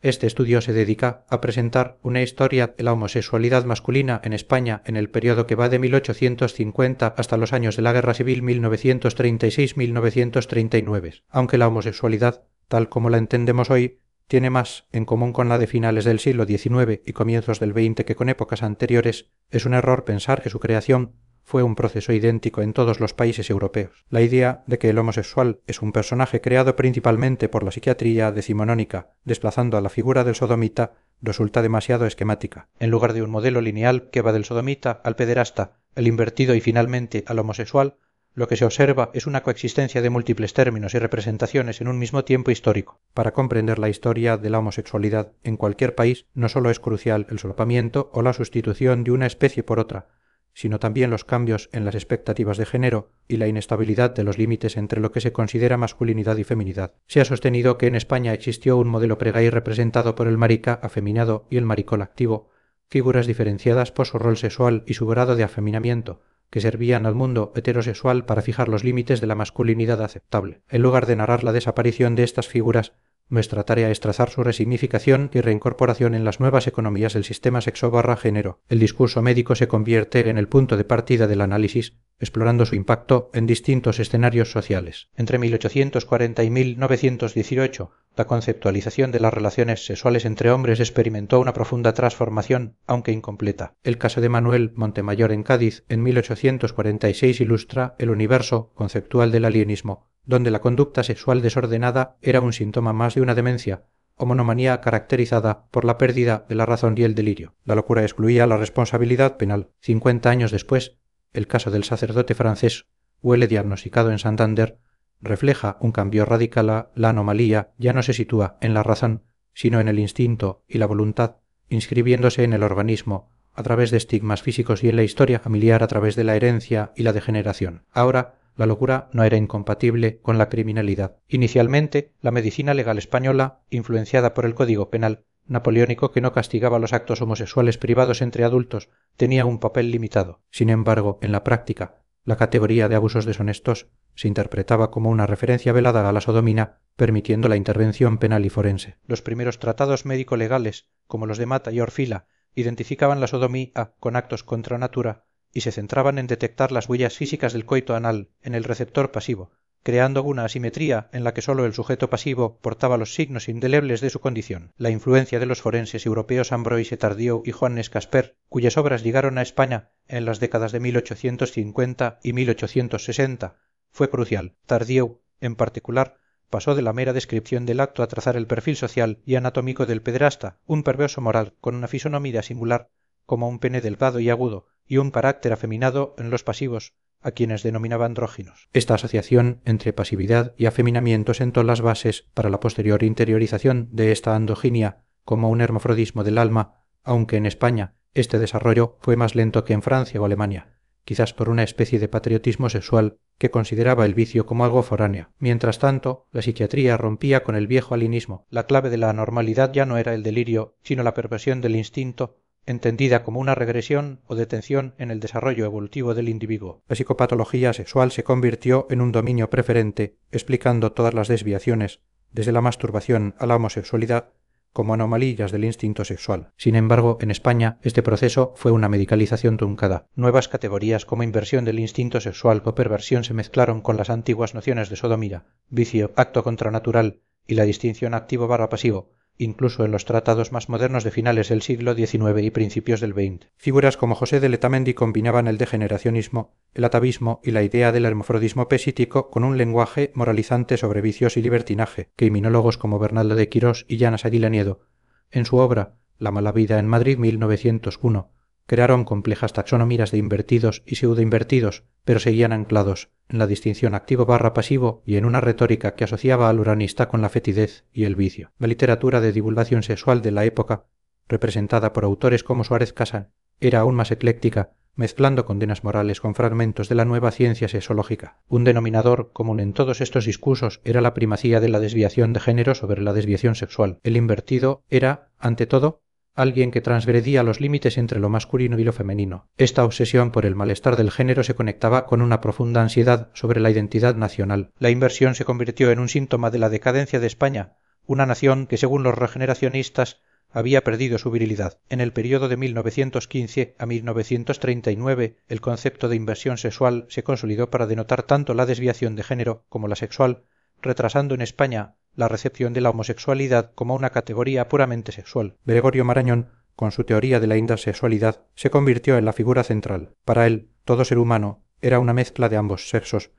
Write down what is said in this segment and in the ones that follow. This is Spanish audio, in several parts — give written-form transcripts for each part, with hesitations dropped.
Este estudio se dedica a presentar una historia de la homosexualidad masculina en España en el periodo que va de 1850 hasta los años de la Guerra Civil 1936-1939, aunque la homosexualidad, tal como la entendemos hoy, tiene más en común con la de finales del siglo XIX y comienzos del XX que con épocas anteriores. Es un error pensar que su creación fue un proceso idéntico en todos los países europeos. La idea de que el homosexual es un personaje creado principalmente por la psiquiatría decimonónica, desplazando a la figura del sodomita, resulta demasiado esquemática. En lugar de un modelo lineal que va del sodomita al pederasta, el invertido y finalmente al homosexual, lo que se observa es una coexistencia de múltiples términos y representaciones en un mismo tiempo histórico. Para comprender la historia de la homosexualidad en cualquier país, no solo es crucial el solapamiento o la sustitución de una especie por otra, sino también los cambios en las expectativas de género y la inestabilidad de los límites entre lo que se considera masculinidad y feminidad. Se ha sostenido que en España existió un modelo pregay representado por el marica afeminado y el maricón activo, figuras diferenciadas por su rol sexual y su grado de afeminamiento, que servían al mundo heterosexual para fijar los límites de la masculinidad aceptable. En lugar de narrar la desaparición de estas figuras, nuestra tarea es trazar su resignificación y reincorporación en las nuevas economías del sistema sexo/género. El discurso médico se convierte en el punto de partida del análisis, explorando su impacto en distintos escenarios sociales. Entre 1840 y 1918, la conceptualización de las relaciones sexuales entre hombres experimentó una profunda transformación, aunque incompleta. El caso de Manuel Montemayor en Cádiz, en 1846, ilustra el universo conceptual del alienismo, donde la conducta sexual desordenada era un síntoma más de una demencia o monomanía caracterizada por la pérdida de la razón y el delirio. La locura excluía la responsabilidad penal. 50 años después, el caso del sacerdote francés Huele, diagnosticado en Santander, refleja un cambio radical. La anomalía ya no se sitúa en la razón, sino en el instinto y la voluntad, inscribiéndose en el organismo a través de estigmas físicos y en la historia familiar a través de la herencia y la degeneración. Ahora, la locura no era incompatible con la criminalidad. Inicialmente, la medicina legal española, influenciada por el Código Penal napoleónico que no castigaba los actos homosexuales privados entre adultos, tenía un papel limitado. Sin embargo, en la práctica, la categoría de abusos deshonestos se interpretaba como una referencia velada a la sodomía, permitiendo la intervención penal y forense. Los primeros tratados médico-legales, como los de Mata y Orfila, identificaban la sodomía con actos contra natura y se centraban en detectar las huellas físicas del coito anal en el receptor pasivo, creando una asimetría en la que solo el sujeto pasivo portaba los signos indelebles de su condición. La influencia de los forenses europeos Ambroise Tardieu y Johannes Casper, cuyas obras llegaron a España en las décadas de 1850 y 1860, fue crucial. Tardieu, en particular, pasó de la mera descripción del acto a trazar el perfil social y anatómico del pederasta, un perverso moral con una fisonomía singular, como un pene delgado y agudo, y un carácter afeminado en los pasivos, a quienes denominaba andróginos. Esta asociación entre pasividad y afeminamiento sentó las bases para la posterior interiorización de esta androginia como un hermafrodismo del alma, aunque en España este desarrollo fue más lento que en Francia o Alemania, quizás por una especie de patriotismo sexual que consideraba el vicio como algo foráneo. Mientras tanto, la psiquiatría rompía con el viejo alienismo. La clave de la anormalidad ya no era el delirio, sino la perversión del instinto, entendida como una regresión o detención en el desarrollo evolutivo del individuo. La psicopatología sexual se convirtió en un dominio preferente, explicando todas las desviaciones, desde la masturbación a la homosexualidad, como anomalías del instinto sexual. Sin embargo, en España, este proceso fue una medicalización truncada. Nuevas categorías como inversión del instinto sexual o perversión se mezclaron con las antiguas nociones de sodomía, vicio, acto contranatural y la distinción activo/pasivo, incluso en los tratados más modernos de finales del siglo XIX y principios del XX. Figuras como José de Letamendi combinaban el degeneracionismo, el atavismo y la idea del hermafrodismo pesítico con un lenguaje moralizante sobre vicios y libertinaje, que iminólogos como Bernaldo de Quirós y Llanas Aguilaniedo, en su obra La mala vida en Madrid 1901, crearon complejas taxonomías de invertidos y pseudoinvertidos, pero seguían anclados en la distinción activo/pasivo y en una retórica que asociaba al uranista con la fetidez y el vicio. La literatura de divulgación sexual de la época, representada por autores como Suárez Casán, era aún más ecléctica, mezclando condenas morales con fragmentos de la nueva ciencia sexológica. Un denominador común en todos estos discursos era la primacía de la desviación de género sobre la desviación sexual. El invertido era, ante todo, alguien que transgredía los límites entre lo masculino y lo femenino. Esta obsesión por el malestar del género se conectaba con una profunda ansiedad sobre la identidad nacional. La inversión se convirtió en un síntoma de la decadencia de España, una nación que según los regeneracionistas había perdido su virilidad. En el período de 1915 a 1939 el concepto de inversión sexual se consolidó para denotar tanto la desviación de género como la sexual, retrasando en España la recepción de la homosexualidad como una categoría puramente sexual. Gregorio Marañón, con su teoría de la intersexualidad, se convirtió en la figura central. Para él, todo ser humano era una mezcla de ambos sexos,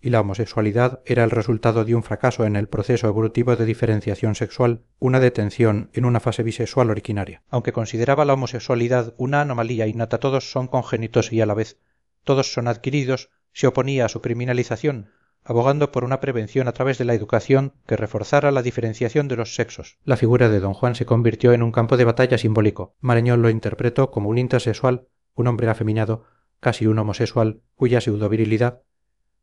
y la homosexualidad era el resultado de un fracaso en el proceso evolutivo de diferenciación sexual, una detención en una fase bisexual originaria. Aunque consideraba la homosexualidad una anomalía innata, todos son congénitos y a la vez todos son adquiridos, se oponía a su criminalización, abogando por una prevención a través de la educación que reforzara la diferenciación de los sexos. La figura de don Juan se convirtió en un campo de batalla simbólico. Marañón lo interpretó como un intersexual, un hombre afeminado, casi un homosexual, cuya pseudovirilidad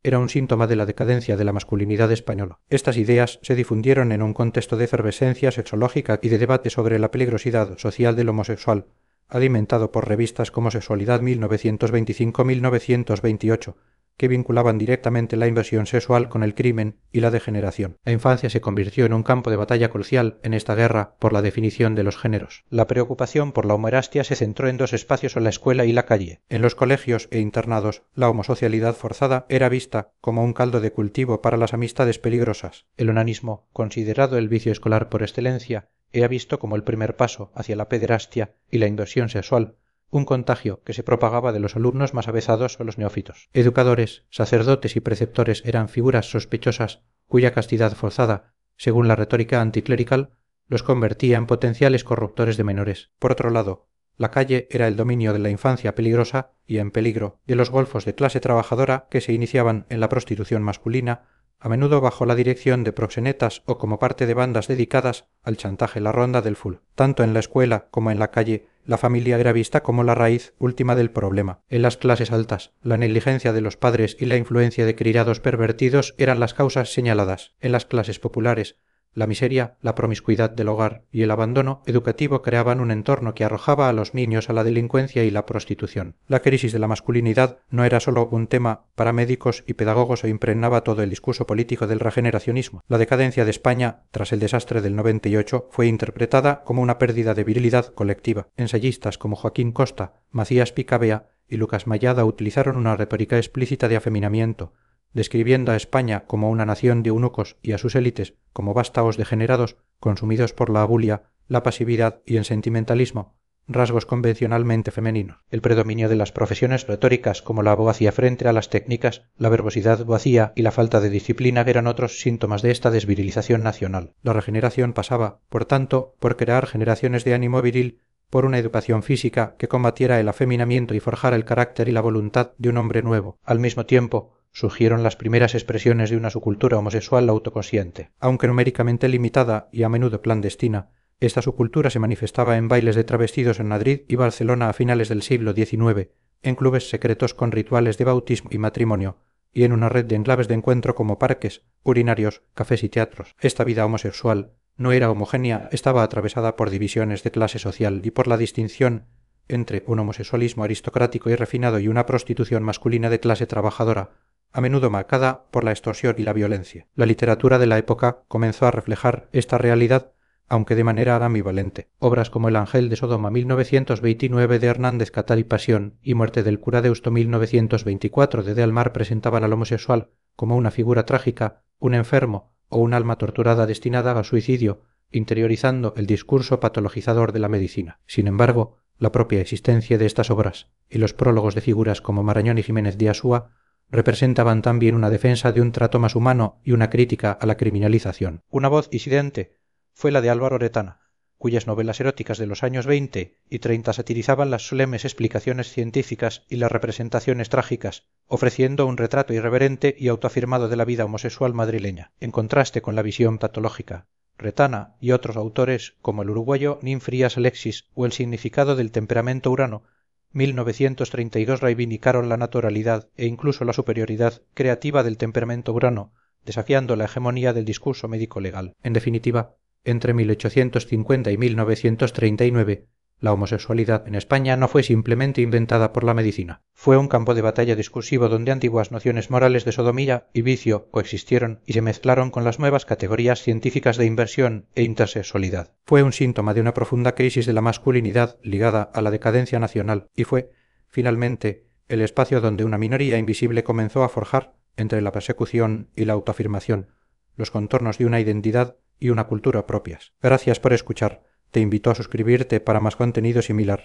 era un síntoma de la decadencia de la masculinidad española. Estas ideas se difundieron en un contexto de efervescencia sexológica y de debate sobre la peligrosidad social del homosexual, alimentado por revistas como Sexualidad 1925-1928, que vinculaban directamente la inversión sexual con el crimen y la degeneración. La infancia se convirtió en un campo de batalla crucial en esta guerra por la definición de los géneros. La preocupación por la homoerastia se centró en dos espacios, la escuela y la calle. En los colegios e internados, la homosocialidad forzada era vista como un caldo de cultivo para las amistades peligrosas. El onanismo, considerado el vicio escolar por excelencia, era visto como el primer paso hacia la pederastia y la inversión sexual, un contagio que se propagaba de los alumnos más avezados a los neófitos. Educadores, sacerdotes y preceptores eran figuras sospechosas cuya castidad forzada, según la retórica anticlerical, los convertía en potenciales corruptores de menores. Por otro lado, la calle era el dominio de la infancia peligrosa y en peligro de los golfos de clase trabajadora que se iniciaban en la prostitución masculina, a menudo bajo la dirección de proxenetas o como parte de bandas dedicadas al chantaje, la ronda del full. Tanto en la escuela como en la calle, la familia era vista como la raíz última del problema. En las clases altas, la negligencia de los padres y la influencia de criados pervertidos eran las causas señaladas. En las clases populares, la miseria, la promiscuidad del hogar y el abandono educativo creaban un entorno que arrojaba a los niños a la delincuencia y la prostitución. La crisis de la masculinidad no era solo un tema para médicos y pedagogos e impregnaba todo el discurso político del regeneracionismo. La decadencia de España, tras el desastre del 98, fue interpretada como una pérdida de virilidad colectiva. Ensayistas como Joaquín Costa, Macías Picabea y Lucas Mayada utilizaron una retórica explícita de afeminamiento, describiendo a España como una nación de eunucos y a sus élites como vástagos degenerados consumidos por la abulia, la pasividad y el sentimentalismo, rasgos convencionalmente femeninos. El predominio de las profesiones retóricas como la abogacía frente a las técnicas, la verbosidad vacía y la falta de disciplina eran otros síntomas de esta desvirilización nacional. La regeneración pasaba, por tanto, por crear generaciones de ánimo viril, por una educación física que combatiera el afeminamiento y forjara el carácter y la voluntad de un hombre nuevo. Al mismo tiempo, surgieron las primeras expresiones de una subcultura homosexual autoconsciente. Aunque numéricamente limitada y a menudo clandestina, esta subcultura se manifestaba en bailes de travestidos en Madrid y Barcelona a finales del siglo XIX, en clubes secretos con rituales de bautismo y matrimonio, y en una red de enclaves de encuentro como parques, urinarios, cafés y teatros. Esta vida homosexual no era homogénea, estaba atravesada por divisiones de clase social y por la distinción entre un homosexualismo aristocrático y refinado y una prostitución masculina de clase trabajadora, a menudo marcada por la extorsión y la violencia. La literatura de la época comenzó a reflejar esta realidad, aunque de manera ambivalente. Obras como El Ángel de Sodoma 1929 de Hernández Catar y Pasión y Muerte del cura Deusto 1924 de Almar presentaban al homosexual como una figura trágica, un enfermo o un alma torturada destinada al suicidio, interiorizando el discurso patologizador de la medicina. Sin embargo, la propia existencia de estas obras y los prólogos de figuras como Marañón y Jiménez de Asúa representaban también una defensa de un trato más humano y una crítica a la criminalización. Una voz disidente fue la de Álvaro Retana, cuyas novelas eróticas de los años 20 y 30 satirizaban las solemnes explicaciones científicas y las representaciones trágicas, ofreciendo un retrato irreverente y autoafirmado de la vida homosexual madrileña, en contraste con la visión patológica. Retana y otros autores, como el uruguayo Nin Frías Alexis o El significado del temperamento urano, 1932, reivindicaron la naturalidad e incluso la superioridad creativa del temperamento urano, desafiando la hegemonía del discurso médico-legal. En definitiva, entre 1850 y 1939, La homosexualidad en España no fue simplemente inventada por la medicina. Fue un campo de batalla discursivo donde antiguas nociones morales de sodomía y vicio coexistieron y se mezclaron con las nuevas categorías científicas de inversión e intersexualidad. Fue un síntoma de una profunda crisis de la masculinidad ligada a la decadencia nacional y fue, finalmente, el espacio donde una minoría invisible comenzó a forjar, entre la persecución y la autoafirmación, los contornos de una identidad y una cultura propias. Gracias por escuchar. Te invito a suscribirte para más contenido similar.